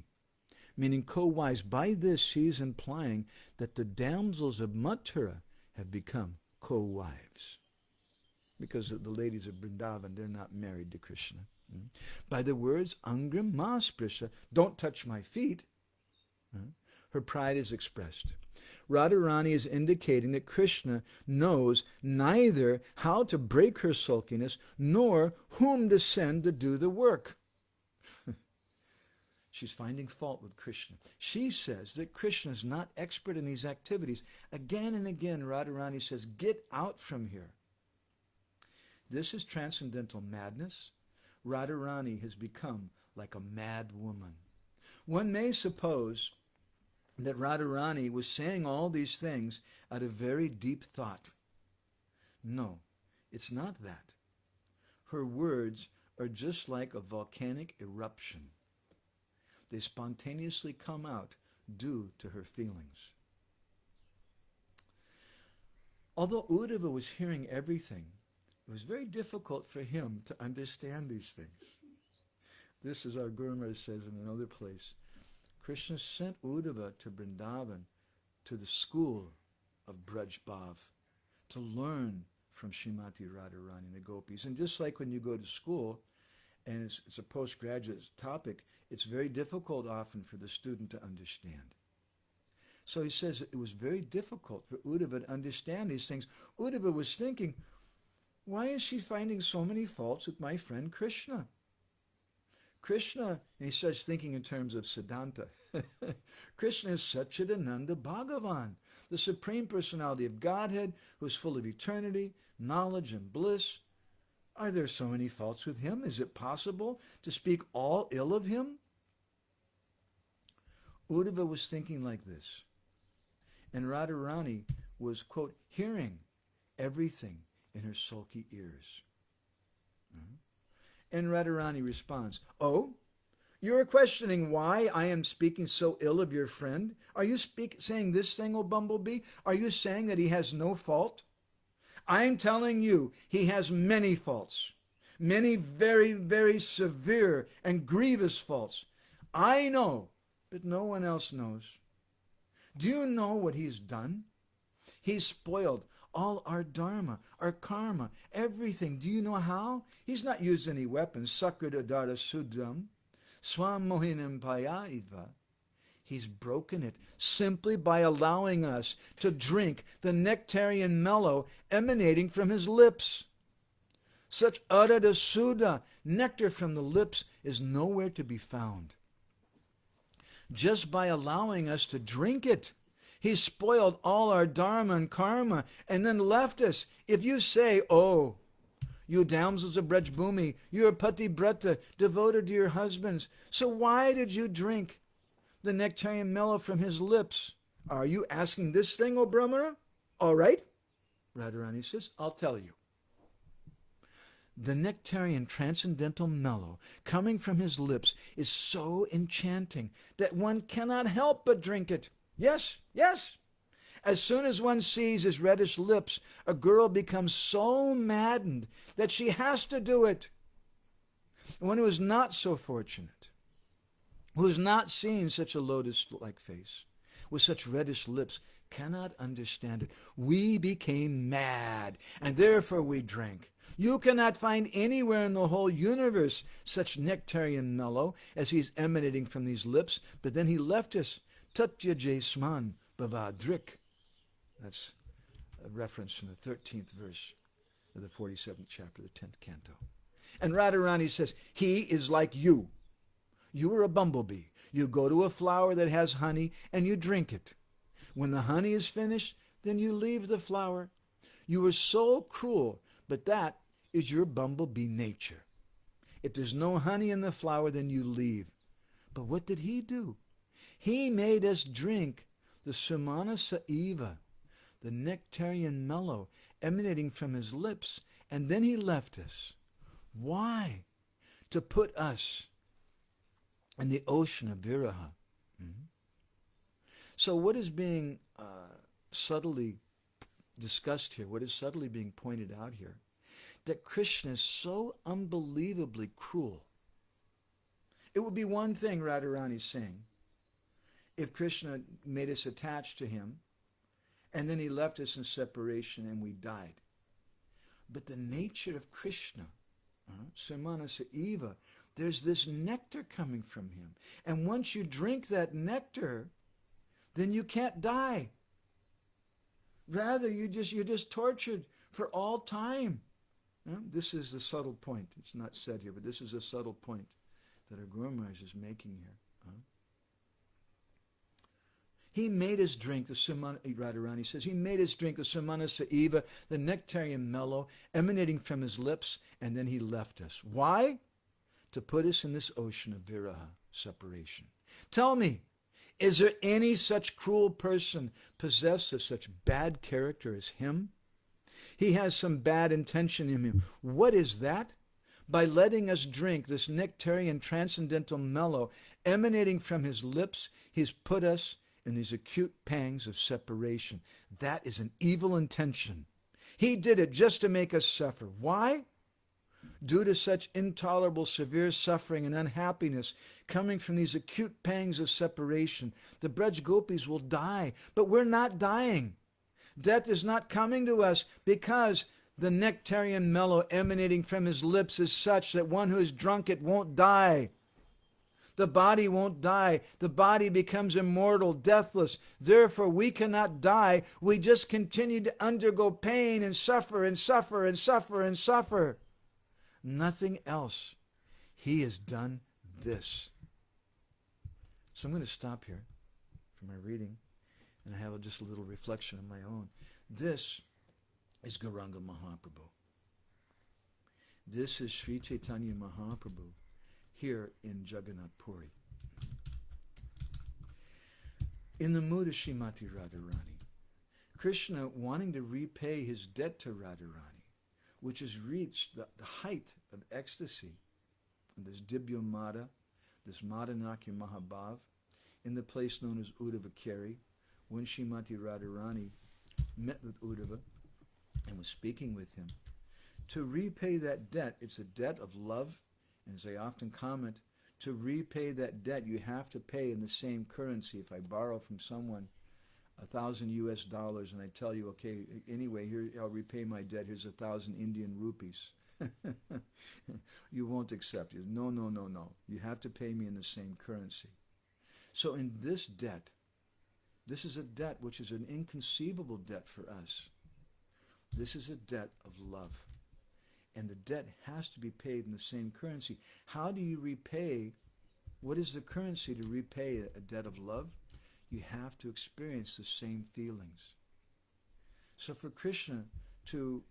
meaning co-wives. By this, she is implying that the damsels of Mathura have become co-wives. Because the ladies of Vrindavan, they're not married to Krishna. By the words, Angram Masprisha, don't touch my feet, her pride is expressed. Radharani is indicating that Krishna knows neither how to break her sulkiness nor whom to send to do the work. She's finding fault with Krishna. She says that Krishna is not expert in these activities. Again and again, Radharani says, get out from here. This is transcendental madness. Radharani has become like a mad woman. One may suppose that Radharani was saying all these things out of very deep thought. No, it's not that. Her words are just like a volcanic eruption. They spontaneously come out due to her feelings. Although Uddhava was hearing everything, it was very difficult for him to understand these things. This, as our Gour Maharaj says in another place, Krishna sent Uddhava to Vrindavan, to the school of Braj Bhav, to learn from Srimati Radharani and the gopis. And just like when you go to school, and it's a postgraduate topic, it's very difficult often for the student to understand. So he says it was very difficult for Uddhava to understand these things. Uddhava was thinking, why is she finding so many faults with my friend Krishna? Krishna, and he starts thinking in terms of Siddhanta. Krishna is Satchidananda Bhagavan, the Supreme Personality of Godhead, who is full of eternity, knowledge, and bliss. Are there so many faults with him? Is it possible to speak all ill of him? Uddhava was thinking like this. And Radharani was, quote, hearing everything in her sulky ears. And Radharani responds, oh, you are questioning why I am speaking so ill of your friend? Are you saying this thing, O bumblebee? Are you saying that he has no fault? I am telling you, he has many faults. Many very, very severe and grievous faults. I know, but no one else knows. Do you know what he's done? He's spoiled all our dharma, our karma, everything. Do you know how? He's not used any weapons. Sakradadara sudram, swam mohinam payaiva. He's broken it simply by allowing us to drink the nectarian mellow emanating from his lips. Such adada sudha, nectar from the lips, is nowhere to be found. Just by allowing us to drink it, he spoiled all our dharma and karma and then left us. If you say, oh, you damsels of Brajbhumi, you are pativrata, devoted to your husbands, so why did you drink the nectarian mellow from his lips? Are you asking this thing, O Bhramara? All right. Radharani says, I'll tell you. The nectarian transcendental mellow coming from his lips is so enchanting that one cannot help but drink it. Yes, yes. As soon as one sees his reddish lips, a girl becomes so maddened that she has to do it. One who is not so fortunate, who has not seen such a lotus-like face, with such reddish lips, cannot understand it. We became mad, and therefore we drank. You cannot find anywhere in the whole universe such nectarian mellow as he's emanating from these lips, but then he left us. Tatya Jasman Bhavadrik. That's a reference from the 13th verse of the 47th chapter of the 10th canto. And Radharani says, he is like you. You are a bumblebee. You go to a flower that has honey and you drink it. When the honey is finished, then you leave the flower. You are so cruel, but that is your bumblebee nature. If there's no honey in the flower, then you leave. But what did he do? He made us drink the Sumana Saiva, the nectarian mellow emanating from his lips, and then he left us. Why? To put us in the ocean of viraha. So what is being subtly discussed here, what is subtly being pointed out here, that Krishna is so unbelievably cruel. It would be one thing, Radharani's saying, if Krishna made us attached to him, and then he left us in separation and we died. But the nature of Krishna, Samanasa Eva, there's this nectar coming from him. And once you drink that nectar, then you can't die. Rather, you're just tortured for all time. This is the subtle point. It's not said here, but this is a subtle point that our Guru Maharaj is making here. He made us drink the Sumana, Radharani says, he made us drink the Sumana Saiva, the nectarian mellow, emanating from his lips, and then he left us. Why? To put us in this ocean of viraha, separation. Tell me, is there any such cruel person possessed of such bad character as him? He has some bad intention in him. What is that? By letting us drink this nectarian transcendental mellow emanating from his lips, he's put us in these acute pangs of separation. That is an evil intention. He did it just to make us suffer. Why? Due to such intolerable severe suffering and unhappiness coming from these acute pangs of separation, the Braj Gopis will die, but we're not dying. Death is not coming to us because the nectarian mellow emanating from his lips is such that one who has drunk it won't die. The body won't die. The body becomes immortal, deathless. Therefore, we cannot die. We just continue to undergo pain and suffer and suffer and suffer and suffer. Nothing else. He has done this. So I'm going to stop here for my reading, and I have just a little reflection of my own. This is Gauranga Mahaprabhu. This is Sri Chaitanya Mahaprabhu here in Jagannath Puri. In the mood of Srimati Radharani, Krishna wanting to repay his debt to Radharani, which has reached the height of ecstasy, this Dibya Mada, this Madanakya Mahabhav, in the place known as Uddhava Keri, when Srimati Radharani met with Uddhava and was speaking with him. To repay that debt, it's a debt of love, and as I often comment, to repay that debt, you have to pay in the same currency. If I borrow from someone $1,000 and I tell you, okay, anyway, here I'll repay my debt, here's 1,000 Indian rupees. You won't accept it. No. You have to pay me in the same currency. So in this debt, this is a debt which is an inconceivable debt for us. This is a debt of love. And the debt has to be paid in the same currency. How do you repay? What is the currency to repay a debt of love? You have to experience the same feelings. So for Krishna to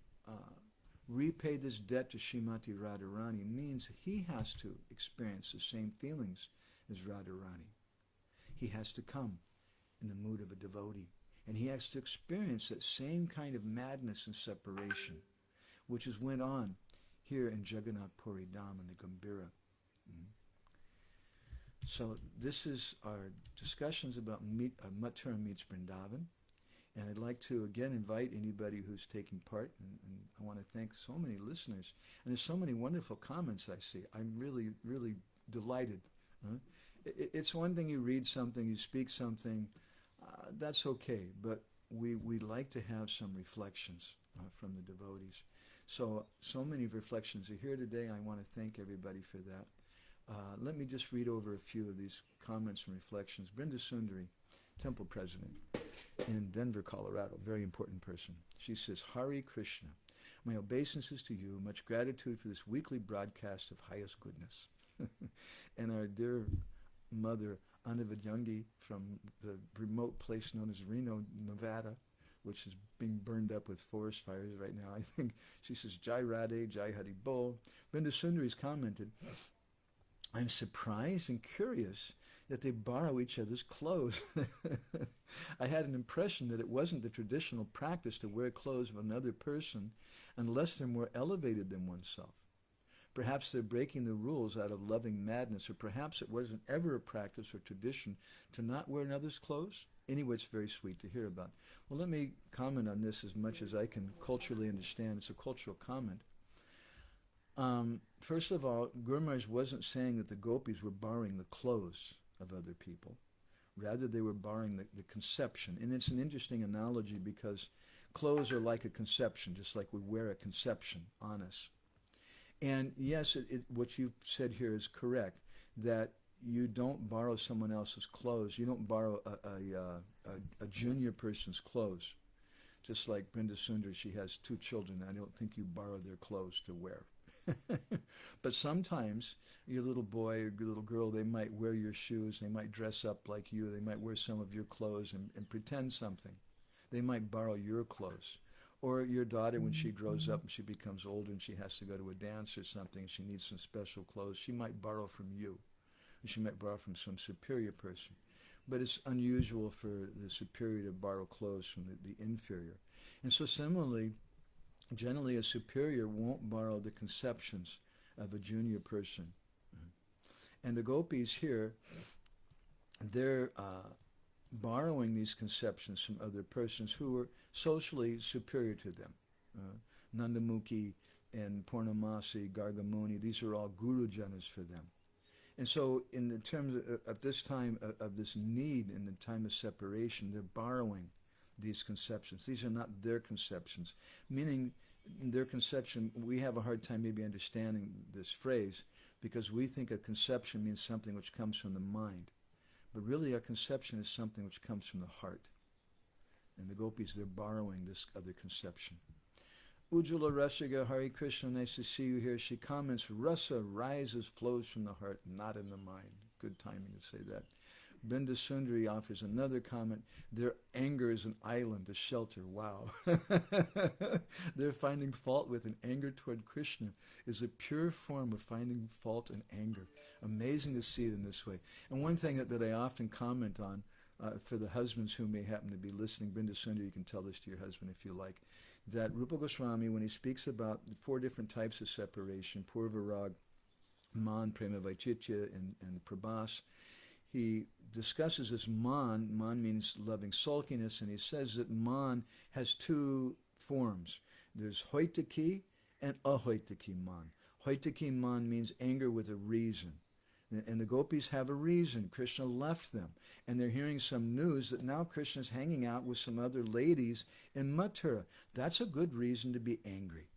repay this debt to Srimati Radharani means he has to experience the same feelings as Radharani. He has to come in the mood of a devotee. And he has to experience that same kind of madness and separation, which has went on here in Jagannath Puri Dham in the Gambhira. So this is our discussions about Mathura Meets Vrindavan. And I'd like to again invite anybody who's taking part, and I want to thank so many listeners. And there's so many wonderful comments I see. I'm really, really delighted. It's one thing you read something, you speak something, that's okay. But we like to have some reflections from the devotees. So many reflections are here today. I want to thank everybody for that. Let me just read over a few of these comments and reflections. Brinda Sundari, temple president in Denver, Colorado, very important person. She says, Hare Krishna, my obeisances to you, much gratitude for this weekly broadcast of highest goodness. And our dear mother, Anavadyangi, from the remote place known as Reno, Nevada, which is being burned up with forest fires right now, I think. She says, Jai Radhe, Jai Hari Bol. Brinda Sundari's commented, I'm surprised and curious that they borrow each other's clothes. I had an impression that it wasn't the traditional practice to wear clothes of another person unless they're more elevated than oneself. Perhaps they're breaking the rules out of loving madness, or perhaps it wasn't ever a practice or tradition to not wear another's clothes. Anyway, it's very sweet to hear about. Well, let me comment on this as much as I can culturally understand. It's a cultural comment. First of all, Gour Maharaj wasn't saying that the gopis were borrowing the clothes of other people. Rather, they were borrowing the conception. And it's an interesting analogy because clothes are like a conception, just like we wear a conception on us. And yes, what you've said here is correct, that you don't borrow someone else's clothes. You don't borrow a junior person's clothes. Just like Brinda Sundar, she has 2 children. I don't think you borrow their clothes to wear. But sometimes your little boy or your little girl, they might wear your shoes, they might dress up like you, they might wear some of your clothes and pretend something. They might borrow your clothes. Or your daughter, when she grows up and she becomes older and she has to go to a dance or something, she needs some special clothes, she might borrow from you. Or she might borrow from some superior person. But it's unusual for the superior to borrow clothes from the inferior. And so similarly, generally a superior won't borrow the conceptions of a junior person. And the gopis here, they're borrowing these conceptions from other persons who are socially superior to them. Nandamukhi and Purnamasi, Gargamuni, these are all Gurujanas for them. And so in the terms of this time, of this need in the time of separation, they're borrowing these conceptions. These are not their conceptions, meaning their conception, we have a hard time maybe understanding this phrase because we think a conception means something which comes from the mind. But really a conception is something which comes from the heart. And the gopis, they're borrowing this other conception. Ujjwala Rasiga, Hare Krishna, nice to see you here. She comments, rasa rises, flows from the heart, not in the mind. Good timing to say that. Binda Sundari offers another comment. Their anger is an island, a shelter. Wow. They're finding fault with, and anger toward Krishna is a pure form of finding fault and anger. Amazing to see it in this way. And one thing that I often comment on, for the husbands who may happen to be listening, Binda Sundari, you can tell this to your husband if you like, that Rupa Goswami, when he speaks about the 4 different types of separation, Purva Rag, Man, Prema Vaichitya, and Prabhas, he discusses this man. Man means loving sulkiness, and he says that man has 2 forms. There's hoitaki and ahoitaki man. Hoitaki man means anger with a reason. And the gopis have a reason. Krishna left them. And they're hearing some news that now Krishna's hanging out with some other ladies in Mathura. That's a good reason to be angry.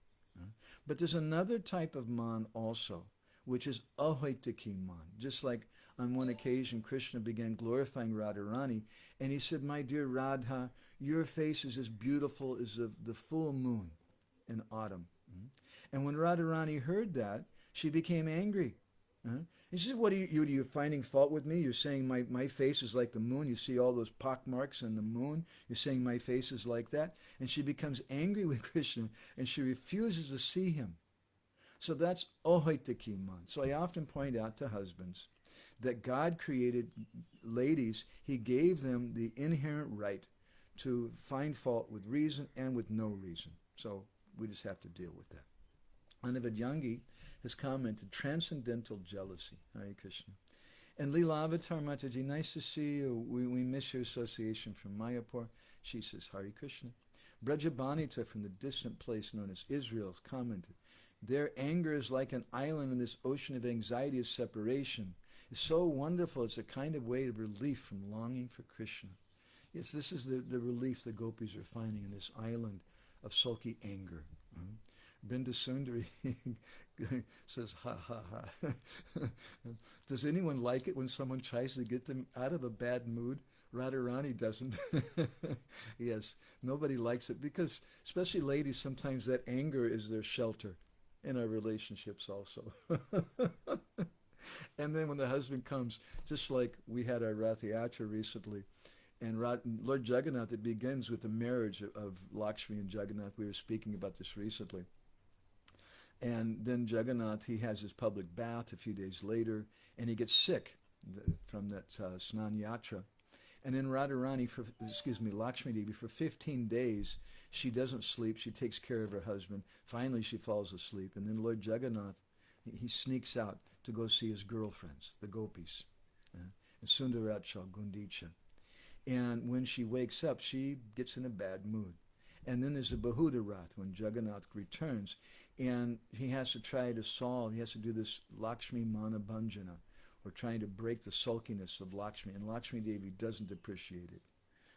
But there's another type of man also, which is ahoitaki man. Just like on one occasion, Krishna began glorifying Radharani, and he said, my dear Radha, your face is as beautiful as the full moon in autumn. And when Radharani heard that, she became angry. He said, what are you finding fault with me? You're saying my face is like the moon. You see all those pock marks on the moon. You're saying my face is like that. And she becomes angry with Krishna, and she refuses to see him. So that's ahoitaki man. So I often point out to husbands that God created ladies. He gave them the inherent right to find fault with reason and with no reason. So we just have to deal with that. Anavadyangi has commented, transcendental jealousy. Hare Krishna. And Leela Avatar Mataji, nice to see you. We miss your association from Mayapur. She says, Hare Krishna. Brajabanita from the distant place known as Israel has commented, their anger is like an island in this ocean of anxiety of separation. It's so wonderful. It's a kind of way of relief from longing for Krishna. Yes, this is the relief the gopis are finding in this island of sulky anger. Binda Sundari says, ha, ha, ha. Does anyone like it when someone tries to get them out of a bad mood? Radharani doesn't. Yes, nobody likes it because, especially ladies, sometimes that anger is their shelter in our relationships also. And then when the husband comes, just like we had our Rath Yatra recently, and Lord Jagannath, it begins with the marriage of Lakshmi and Jagannath. We were speaking about this recently. And then Jagannath, he has his public bath a few days later, and he gets sick from that Snan Yatra. And then Lakshmi Devi, for 15 days, she doesn't sleep. She takes care of her husband. Finally, she falls asleep. And then Lord Jagannath, he sneaks out to go see his girlfriends, the gopis, and Sundaracha, Gundicha. And when she wakes up, she gets in a bad mood. And then there's a Bahuda Rath when Jagannath returns, and he has to try to solve, he has to do this Lakshmi Mana Bhanjana, or trying to break the sulkiness of Lakshmi, and Lakshmi Devi doesn't appreciate it.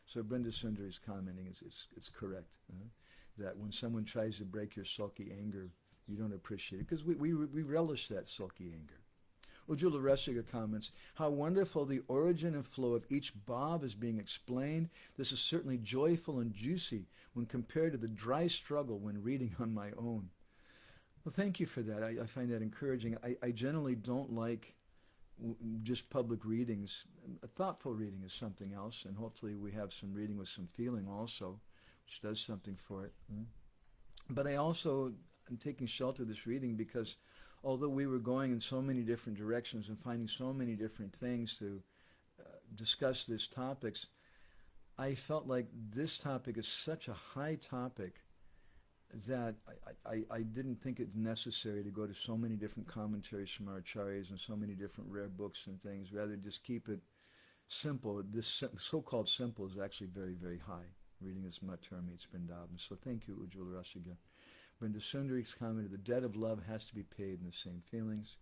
So Brinda Sundari is commenting, it's correct, that when someone tries to break your sulky anger, you don't appreciate it, because we relish that sulky anger. Ujjwala Rasiga comments, how wonderful the origin and flow of each bhav is being explained. This is certainly joyful and juicy when compared to the dry struggle when reading on my own. Well, thank you for that. I find that encouraging. I generally don't like just public readings. A thoughtful reading is something else, and hopefully we have some reading with some feeling also, which does something for it. But I also am taking shelter of this reading because although we were going in so many different directions and finding so many different things to discuss these topics, I felt like this topic is such a high topic that I didn't think it necessary to go to so many different commentaries from our acharyas and so many different rare books and things. Rather, just keep it simple. This so-called simple is actually very, very high, reading this Mathura Meets Vrindavan. So thank you, Ujjwala Rasiga. Brinda Sundari's commented, the debt of love has to be paid in the same feelings.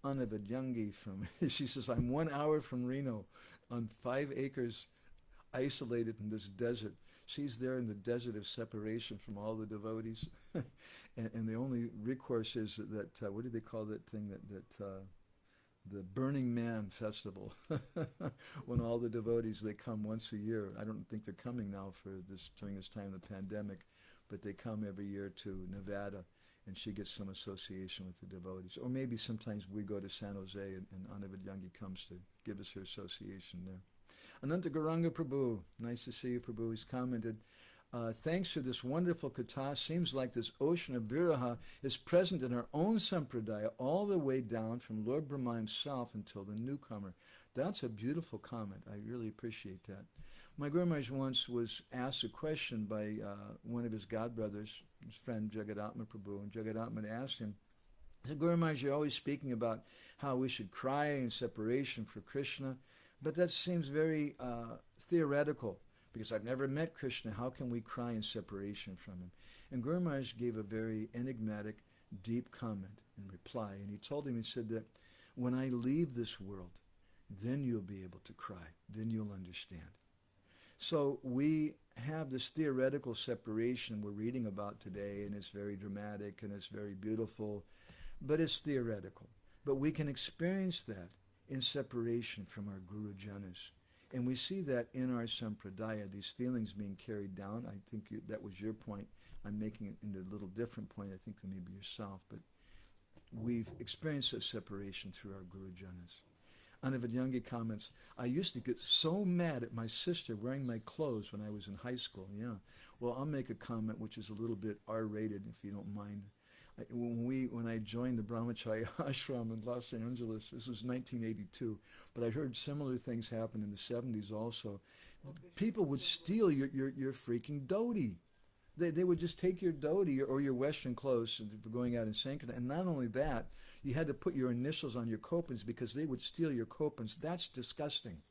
Anavadyangi she says, I'm 1 hour from Reno on 5 acres isolated in this desert. She's there in the desert of separation from all the devotees. and the only recourse is that what do they call that thing, the Burning Man festival, when all the devotees, they come once a year. I don't think they're coming now during this time of the pandemic. but they come every year to Nevada, and she gets some association with the devotees. Or maybe sometimes we go to San Jose, and Anavadyangi comes to give us her association there. Ananta Gauranga Prabhu, nice to see you, Prabhu. He's commented, thanks for this wonderful katha, seems like this ocean of viraha is present in our own sampradaya all the way down from Lord Brahma himself until the newcomer. That's a beautiful comment. I really appreciate that. My Guru Maharaj once was asked a question by one of his godbrothers, his friend Jagadatma Prabhu, and Jagadatma asked him, he said, Guru Maharaj, you're always speaking about how we should cry in separation for Krishna, but that seems very theoretical, because I've never met Krishna. How can we cry in separation from him? And Guru Maharaj gave a very enigmatic, deep comment in reply, and he told him, he said that when I leave this world, then you'll be able to cry, then you'll understand. So we have this theoretical separation we're reading about today, and it's very dramatic and it's very beautiful, but it's theoretical. But we can experience that in separation from our Guru Janas. And we see that in our sampradaya, these feelings being carried down. I think that was your point. I'm making it into a little different point, I think, than maybe yourself. But we've experienced a separation through our Guru Janas. Anavadyangi comments, I used to get so mad at my sister wearing my clothes when I was in high school. Yeah. Well, I'll make a comment which is a little bit R-rated, if you don't mind. When I joined the Brahmacharya ashram in Los Angeles, this was 1982, but I heard similar things happen in the 70s also. People would steal your freaking dhoti. They would just take your dhoti or your Western clothes for going out in Sankirtan. And not only that, you had to put your initials on your kopans because they would steal your kopans. That's disgusting.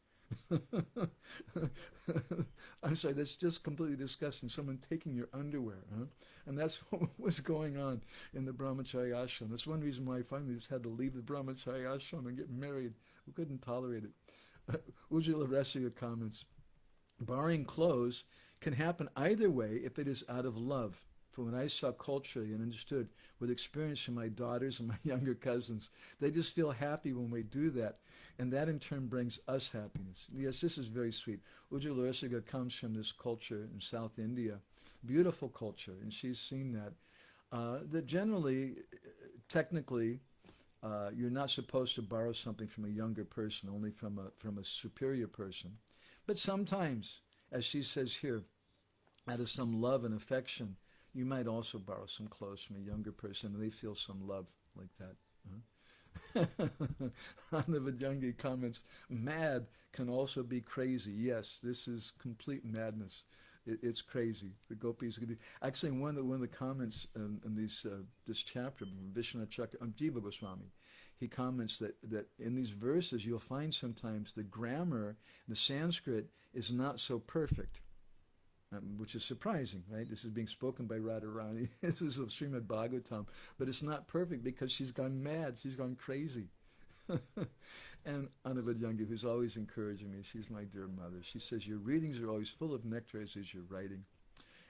I'm sorry, that's just completely disgusting. Someone taking your underwear. Huh? And that's what was going on in the Brahmacharya ashram. That's one reason why I finally just had to leave the Brahmacharya ashram and get married. We couldn't tolerate it. Ujjala Resiya comments, barring clothes can happen either way if it is out of love. For when I saw culturally and understood with experience from my daughters and my younger cousins, they just feel happy when we do that. And that in turn brings us happiness. Yes, this is very sweet. Ujjala Resiga comes from this culture in South India. Beautiful culture, and she's seen that. That generally, technically, you're not supposed to borrow something from a younger person, only from a superior person. But sometimes, as she says here, out of some love and affection, you might also borrow some clothes from a younger person, and they feel some love like that. Anavadyangi comments, mad can also be crazy. Yes, this is complete madness. It's crazy. The gopis could be. Actually, one of the comments in this chapter, Vishwanath Jiva Goswami, he comments that in these verses you'll find sometimes the grammar, the Sanskrit, is not so perfect. Which is surprising, right? This is being spoken by Radharani. This is of Srimad Bhagavatam. But it's not perfect because she's gone mad. She's gone crazy. And Anavadyangi, who's always encouraging me, she's my dear mother. She says, your readings are always full of nectar as is your writing.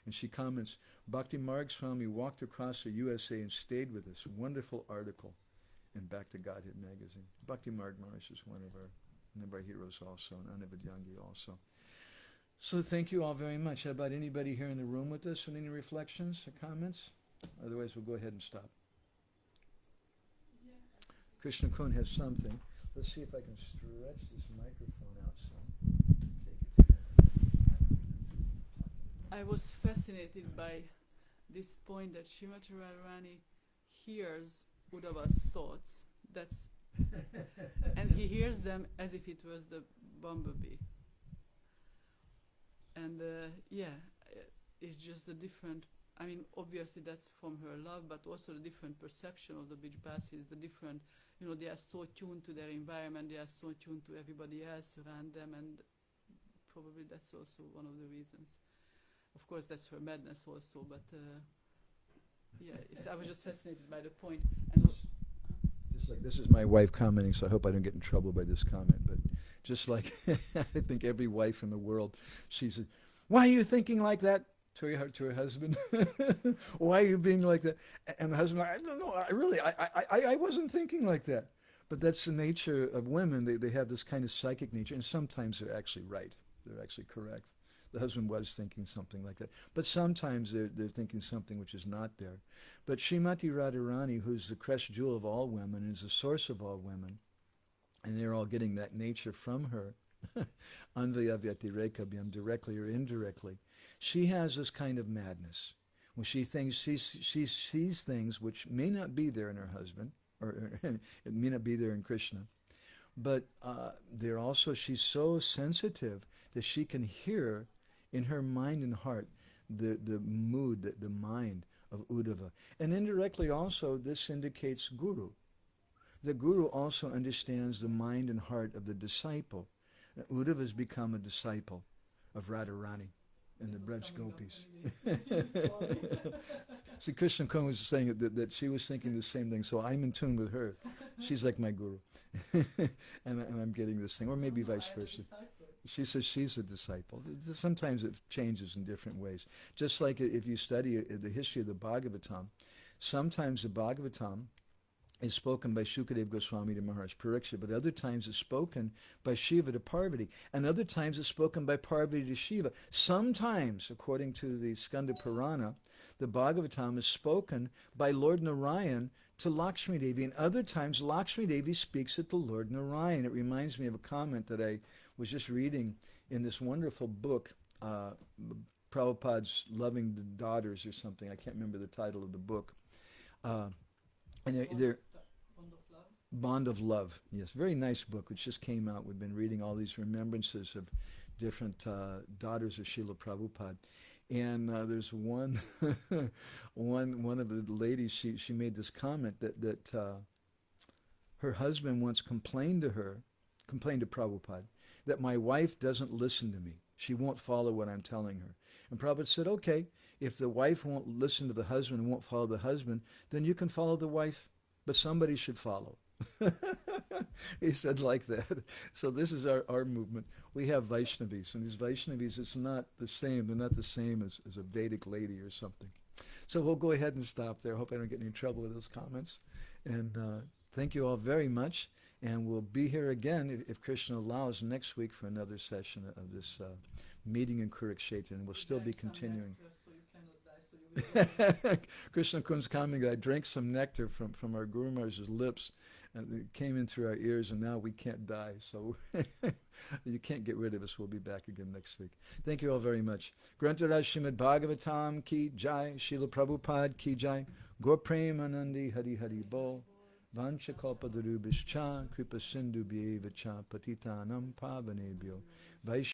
And she comments, Bhakti Marg Swami walked across the USA and stayed with us. Wonderful article in Back to Godhead magazine. Bhakti Marg Maharaj is one of our heroes also, and Anavadyangi also. So thank you all very much. How about anybody here in the room with us with any reflections or comments? Otherwise, we'll go ahead and stop. Yeah. Krishna Kun has something. Let's see if I can stretch this microphone out some. I was fascinated by this point that Srimati Radharani hears Uddhava's thoughts. And he hears them as if it was the bumblebee. And it's just a different, I mean, obviously that's from her love, but also the different perception of the Bijbasis, the different, they are so tuned to their environment, they are so tuned to everybody else around them, and probably that's also one of the reasons. Of course, that's her madness also, but I was just fascinated by the point. And just like, this is my wife commenting, so I hope I don't get in trouble by this comment, but just like I think every wife in the world, she said, why are you thinking like that to her husband? Why are you being like that? And the husband, I don't know, I wasn't thinking like that. But that's the nature of women. They have this kind of psychic nature, and sometimes they're actually right. They're actually correct. the husband was thinking something like that. But sometimes they're thinking something which is not there. But Srimati Radharani, who's the crest jewel of all women, is the source of all women, and they're all getting that nature from her, Anvayavyatireka, directly or indirectly. She has this kind of madness. When she sees things which may not be there in her husband, or it may not be there in Krishna, but she's so sensitive that she can hear in her mind and heart the mood, the mind of Uddhava. And indirectly also, this indicates Guru. The Guru also understands the mind and heart of the disciple. Uddhava has become a disciple of Radharani and the Braj gopis. See, Krishna Kun was saying that she was thinking the same thing, so I'm in tune with her. She's like my guru. and I'm getting this thing, or maybe vice versa. She says she's a disciple. Sometimes it changes in different ways. Just like if you study the history of the Bhagavatam, sometimes the Bhagavatam is spoken by Shukadev Goswami to Maharaj Parikshit, but other times it's spoken by Shiva to Parvati, and other times it's spoken by Parvati to Shiva. Sometimes, according to the Skanda Purana, the Bhagavatam is spoken by Lord Narayan to Lakshmi Devi, and other times Lakshmi Devi speaks it to Lord Narayan. It reminds me of a comment that I was just reading in this wonderful book, Prabhupada's Loving the Daughters or something. I can't remember the title of the book. And they're Bond of Love. Yes, very nice book, which just came out. We've been reading all these remembrances of different daughters of Srila Prabhupada. And there's one one of the ladies, she made this comment that her husband once complained to Prabhupada, that my wife doesn't listen to me. She won't follow what I'm telling her. And Prabhupada said, okay, if the wife won't listen to the husband and won't follow the husband, then you can follow the wife, but somebody should follow. He said like that. So this is our movement. We have Vaishnavis, and these Vaishnavis, it's not the same. They're not the same as a Vedic lady or something. So we'll go ahead and stop there. I hope I don't get any trouble with those comments. And thank you all very much. And we'll be here again, if Krishna allows, next week for another session of this meeting in Kurukshetra, and we'll still be continuing. Krishna Kun's commenting that I drank some nectar from our Guru Maharaj's lips, and it came in through our ears, and now we can't die. So you can't get rid of us. We'll be back again next week. Thank you all very much. Grantaraj Srimad Bhagavatam ki jai, Srila Prabhupada ki jai, Gour Premanandi Hari Hari Bol, Vancha Kalpadarubhischa, Kripa Sindhu Bhyeva Cha, Patitanam Pavanebhyo, Vaishnav